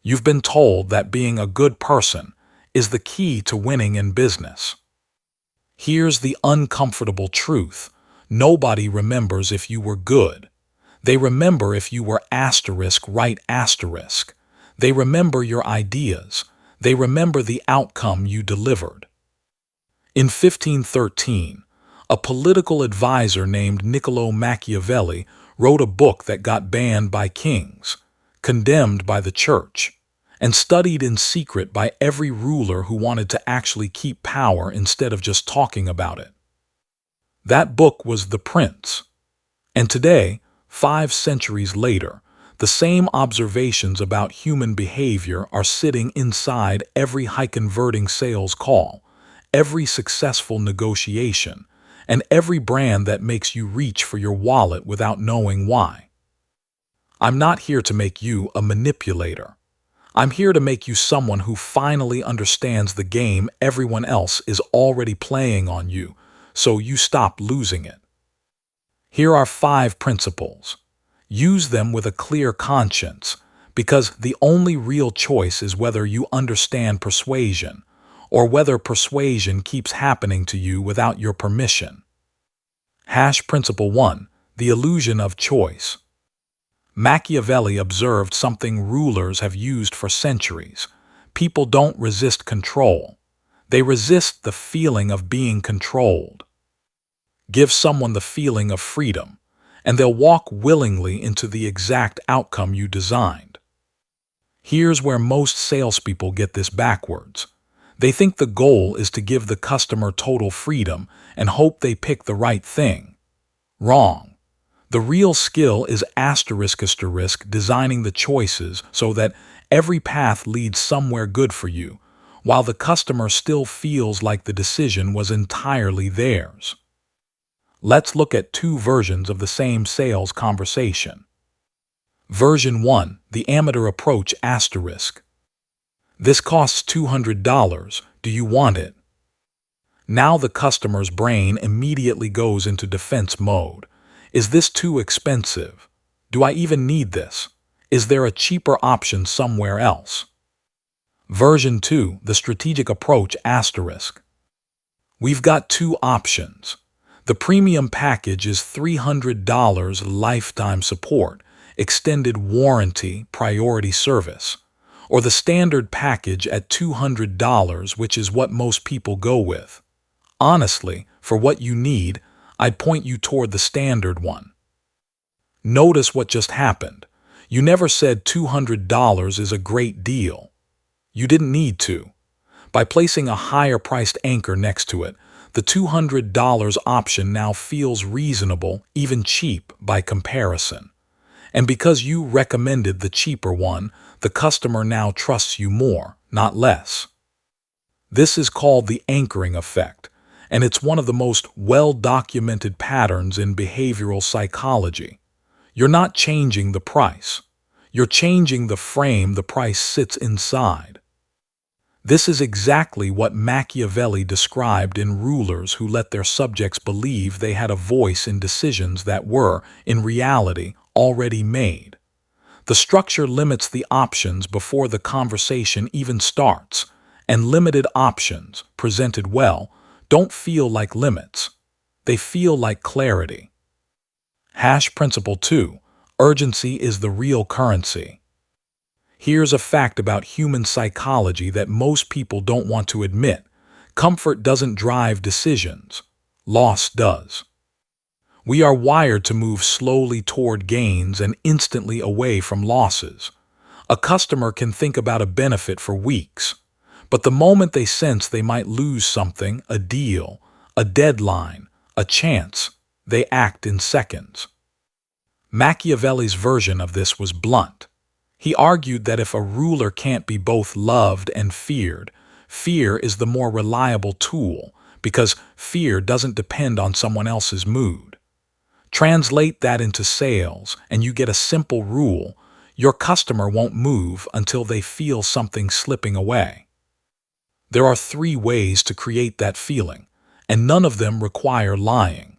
You've been told that being a good person is the key to winning in business. Here's the uncomfortable truth. Nobody remembers if you were good. They remember if you were asterisk right asterisk. They remember your ideas. They remember the outcome you delivered. In 1513, a political advisor named Niccolo Machiavelli wrote a book that got banned by kings, condemned by the church, and studied in secret by every ruler who wanted to actually keep power instead of just talking about it. That book was The Prince. And today, 5 centuries later, the same observations about human behavior are sitting inside every high-converting sales call, every successful negotiation, and every brand that makes you reach for your wallet without knowing why. I'm not here to make you a manipulator. I'm here to make you someone who finally understands the game everyone else is already playing on you, so you stop losing it. Here are 5 principles. Use them with a clear conscience, because the only real choice is whether you understand persuasion, or whether persuasion keeps happening to you without your permission. Principle 1. The illusion of choice. Machiavelli observed something rulers have used for centuries. People don't resist control. They resist the feeling of being controlled. Give someone the feeling of freedom, and they'll walk willingly into the exact outcome you designed. Here's where most salespeople get this backwards. They think the goal is to give the customer total freedom and hope they pick the right thing. Wrong. The real skill is asterisk designing the choices so that every path leads somewhere good for you, while the customer still feels like the decision was entirely theirs. Let's look at 2 versions of the same sales conversation. Version 1, the amateur approach asterisk. This costs $200. Do you want it? Now the customer's brain immediately goes into defense mode. Is this too expensive? Do I even need this? Is there a cheaper option somewhere else? Version 2, the strategic approach asterisk. We've got 2 options. The premium package is $300 lifetime support, extended warranty, priority service, or the standard package at $200, which is what most people go with. Honestly, for what you need, I'd point you toward the standard one. Notice what just happened. You never said $200 is a great deal. You didn't need to. By placing a higher-priced anchor next to it, the $200 option now feels reasonable, even cheap, by comparison. And because you recommended the cheaper one, the customer now trusts you more, not less. This is called the anchoring effect, and it's one of the most well-documented patterns in behavioral psychology. You're not changing the price. You're changing the frame the price sits inside. This is exactly what Machiavelli described in rulers who let their subjects believe they had a voice in decisions that were, in reality, already made. The structure limits the options before the conversation even starts, and limited options, presented well, don't feel like limits. They feel like clarity. Principle 2. Urgency is the real currency. Here's a fact about human psychology that most people don't want to admit. Comfort doesn't drive decisions. Loss does. We are wired to move slowly toward gains and instantly away from losses. A customer can think about a benefit for weeks, but the moment they sense they might lose something, a deal, a deadline, a chance, they act in seconds. Machiavelli's version of this was blunt. He argued that if a ruler can't be both loved and feared, fear is the more reliable tool, because fear doesn't depend on someone else's mood. Translate that into sales, and you get a simple rule: your customer won't move until they feel something slipping away. There are 3 ways to create that feeling, and none of them require lying.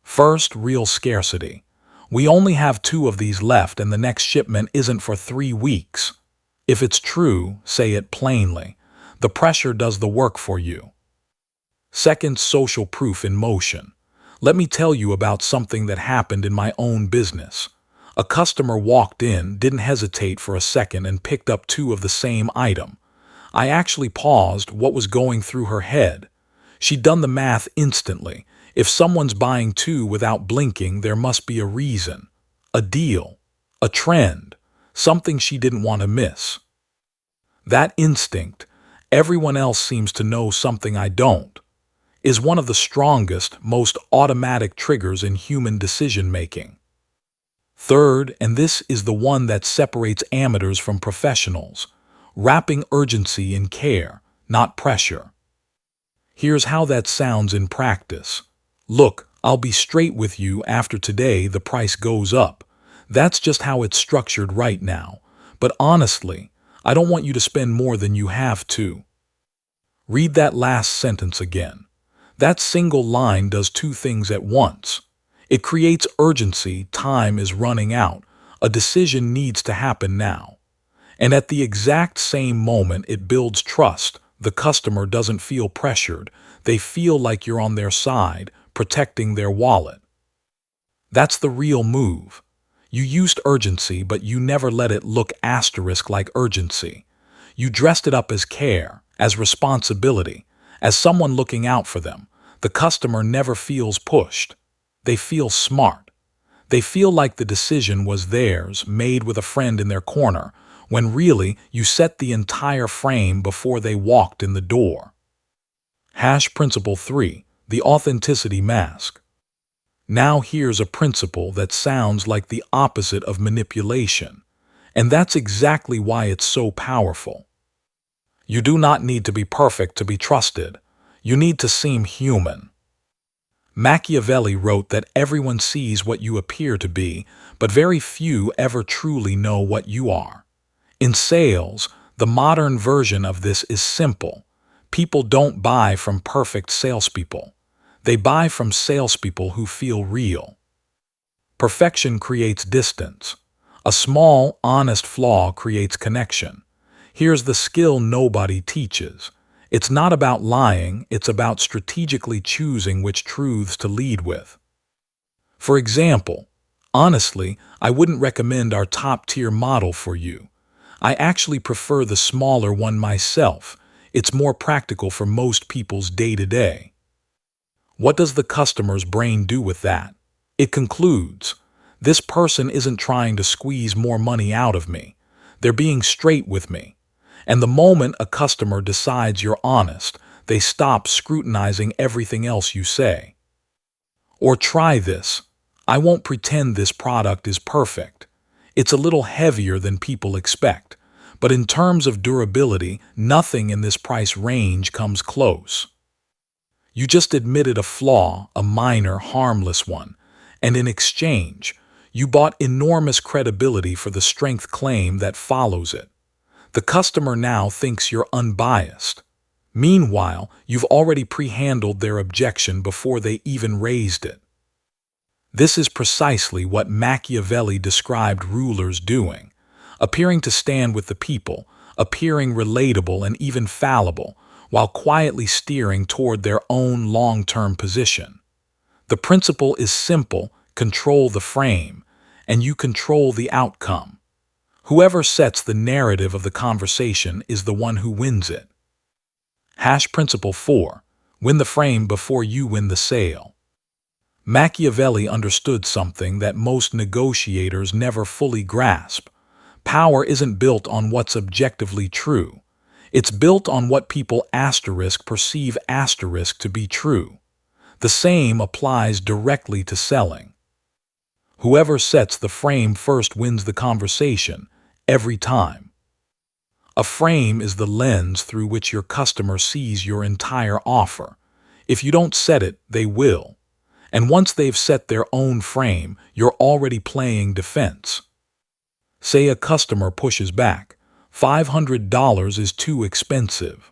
First, real scarcity. We only have 2 of these left, and the next shipment isn't for 3 weeks. If it's true, say it plainly. The pressure does the work for you. Second, social proof in motion. Let me tell you about something that happened in my own business. A customer walked in, didn't hesitate for a second, and picked up two of the same item. I actually paused what was going through her head. She'd done the math instantly. If someone's buying two without blinking, there must be a reason, a deal, a trend, something she didn't want to miss. That instinct, everyone else seems to know something I don't, is one of the strongest, most automatic triggers in human decision-making. Third, and this is the one that separates amateurs from professionals, wrapping urgency in care, not pressure. Here's how that sounds in practice. Look, I'll be straight with you, after today the price goes up. That's just how it's structured right now. But honestly, I don't want you to spend more than you have to. Read that last sentence again. That single line does two things at once. It creates urgency, time is running out, a decision needs to happen now. And at the exact same moment, it builds trust. The customer doesn't feel pressured. They feel like you're on their side, protecting their wallet. That's the real move. You used urgency, but you never let it look asterisk like urgency. You dressed it up as care, as responsibility, as someone looking out for them. The customer never feels pushed. They feel smart. They feel like the decision was theirs, made with a friend in their corner, when really you set the entire frame before they walked in the door. Principle 3, the authenticity mask. Now here's a principle that sounds like the opposite of manipulation, and that's exactly why it's so powerful. You do not need to be perfect to be trusted. You need to seem human. Machiavelli wrote that everyone sees what you appear to be, but very few ever truly know what you are. In sales, the modern version of this is simple. People don't buy from perfect salespeople. They buy from salespeople who feel real. Perfection creates distance. A small, honest flaw creates connection. Here's the skill nobody teaches. It's not about lying, it's about strategically choosing which truths to lead with. For example, honestly, I wouldn't recommend our top-tier model for you. I actually prefer the smaller one myself. It's more practical for most people's day-to-day. What does the customer's brain do with that? It concludes, this person isn't trying to squeeze more money out of me. They're being straight with me. And the moment a customer decides you're honest, they stop scrutinizing everything else you say. Or try this. I won't pretend this product is perfect. It's a little heavier than people expect, but in terms of durability, nothing in this price range comes close. You just admitted a flaw, a minor, harmless one, and in exchange, you bought enormous credibility for the strength claim that follows it. The customer now thinks you're unbiased. Meanwhile, you've already pre-handled their objection before they even raised it. This is precisely what Machiavelli described rulers doing, appearing to stand with the people, appearing relatable and even fallible, while quietly steering toward their own long-term position. The principle is simple: control the frame, and you control the outcome. Whoever sets the narrative of the conversation is the one who wins it. Principle 4. Win the frame before you win the sale. Machiavelli understood something that most negotiators never fully grasp. Power isn't built on what's objectively true. It's built on what people perceive to be true. The same applies directly to selling. Whoever sets the frame first wins the conversation, every time. A frame is the lens through which your customer sees your entire offer. If you don't set it, they will. And once they've set their own frame, you're already playing defense. Say a customer pushes back. $500 is too expensive.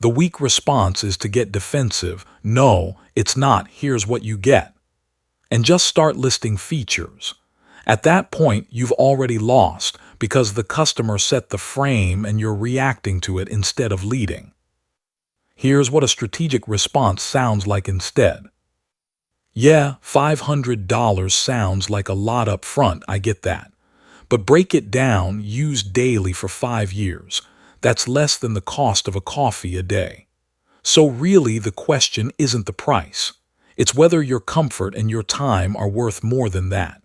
The weak response is to get defensive. No, it's not. Here's what you get. And just start listing features. At that point, you've already lost because the customer set the frame and you're reacting to it instead of leading. Here's what a strategic response sounds like instead. Yeah, $500 sounds like a lot up front, I get that. But break it down, used daily for 5 years. That's less than the cost of a coffee a day. So really, the question isn't the price. It's whether your comfort and your time are worth more than that.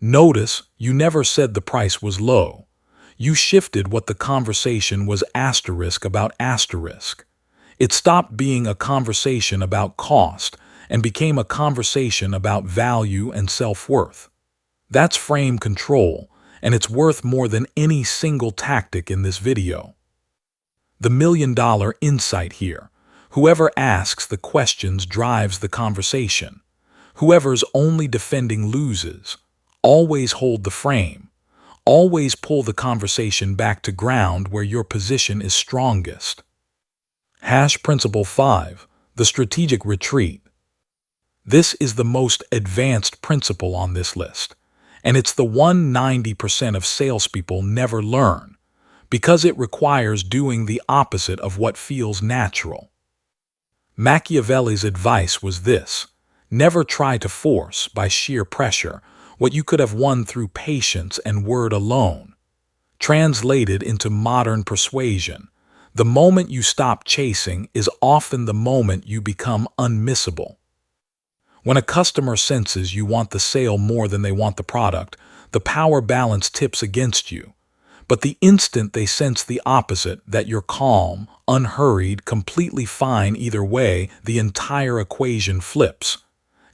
Notice, you never said the price was low. You shifted what the conversation was asterisk about asterisk. It stopped being a conversation about cost and became a conversation about value and self-worth. That's frame control, and it's worth more than any single tactic in this video. The $1,000,000 insight here. Whoever asks the questions drives the conversation. Whoever's only defending loses. Always hold the frame. Always pull the conversation back to ground where your position is strongest. Principle 5, the strategic retreat. This is the most advanced principle on this list, and it's the one 90% of salespeople never learn, because it requires doing the opposite of what feels natural. Machiavelli's advice was this: never try to force, by sheer pressure, what you could have won through patience and word alone. Translated into modern persuasion, the moment you stop chasing is often the moment you become unmissable. When a customer senses you want the sale more than they want the product, the power balance tips against you. But the instant they sense the opposite, that you're calm, unhurried, completely fine either way, the entire equation flips.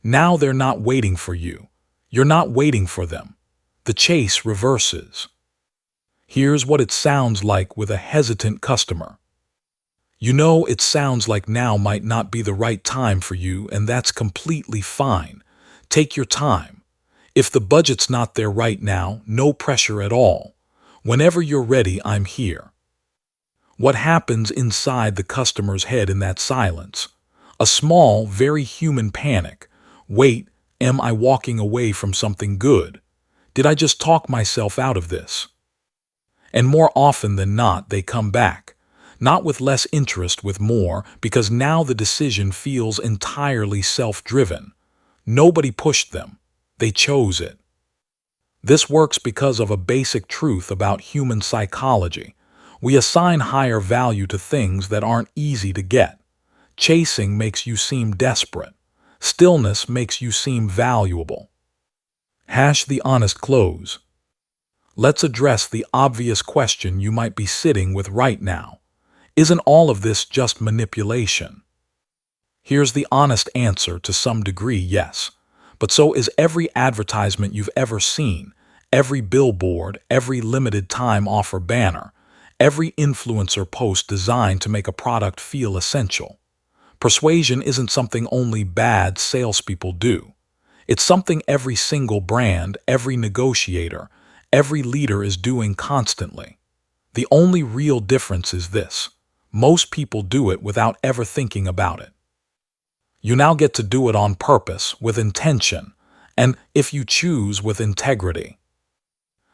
Now they're not waiting for you. You're not waiting for them. The chase reverses. Here's what it sounds like with a hesitant customer. You know, it sounds like now might not be the right time for you, and that's completely fine. Take your time. If the budget's not there right now, no pressure at all. Whenever you're ready, I'm here. What happens inside the customer's head in that silence? A small, very human panic. Wait, am I walking away from something good? Did I just talk myself out of this? And more often than not, they come back. Not with less interest, with more, because now the decision feels entirely self-driven. Nobody pushed them. They chose it. This works because of a basic truth about human psychology. We assign higher value to things that aren't easy to get. Chasing makes you seem desperate. Stillness makes you seem valuable. The honest close. Let's address the obvious question you might be sitting with right now. Isn't all of this just manipulation? Here's the honest answer: to some degree, yes. But so is every advertisement you've ever seen, every billboard, every limited time offer banner, every influencer post designed to make a product feel essential. Persuasion isn't something only bad salespeople do. It's something every single brand, every negotiator, every leader is doing constantly. The only real difference is this: most people do it without ever thinking about it. You now get to do it on purpose, with intention, and, if you choose, with integrity.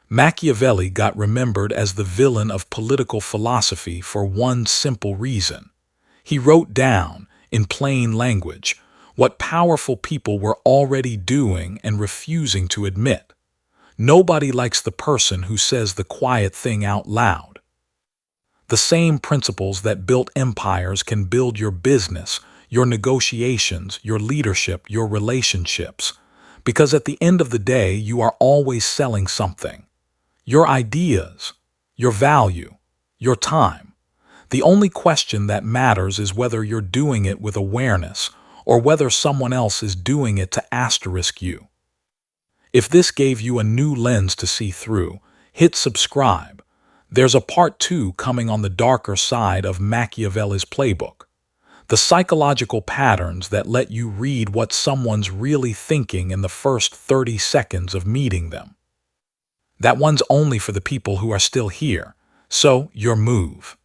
Machiavelli got remembered as the villain of political philosophy for one simple reason. He wrote down, in plain language, what powerful people were already doing and refusing to admit. Nobody likes the person who says the quiet thing out loud. The same principles that built empires can build your business, your negotiations, your leadership, your relationships. Because at the end of the day, you are always selling something. Your ideas, your value, your time. The only question that matters is whether you're doing it with awareness or whether someone else is doing it to asterisk you. If this gave you a new lens to see through, hit subscribe. There's a part 2 coming on the darker side of Machiavelli's playbook. The psychological patterns that let you read what someone's really thinking in the first 30 seconds of meeting them. That one's only for the people who are still here, so your move.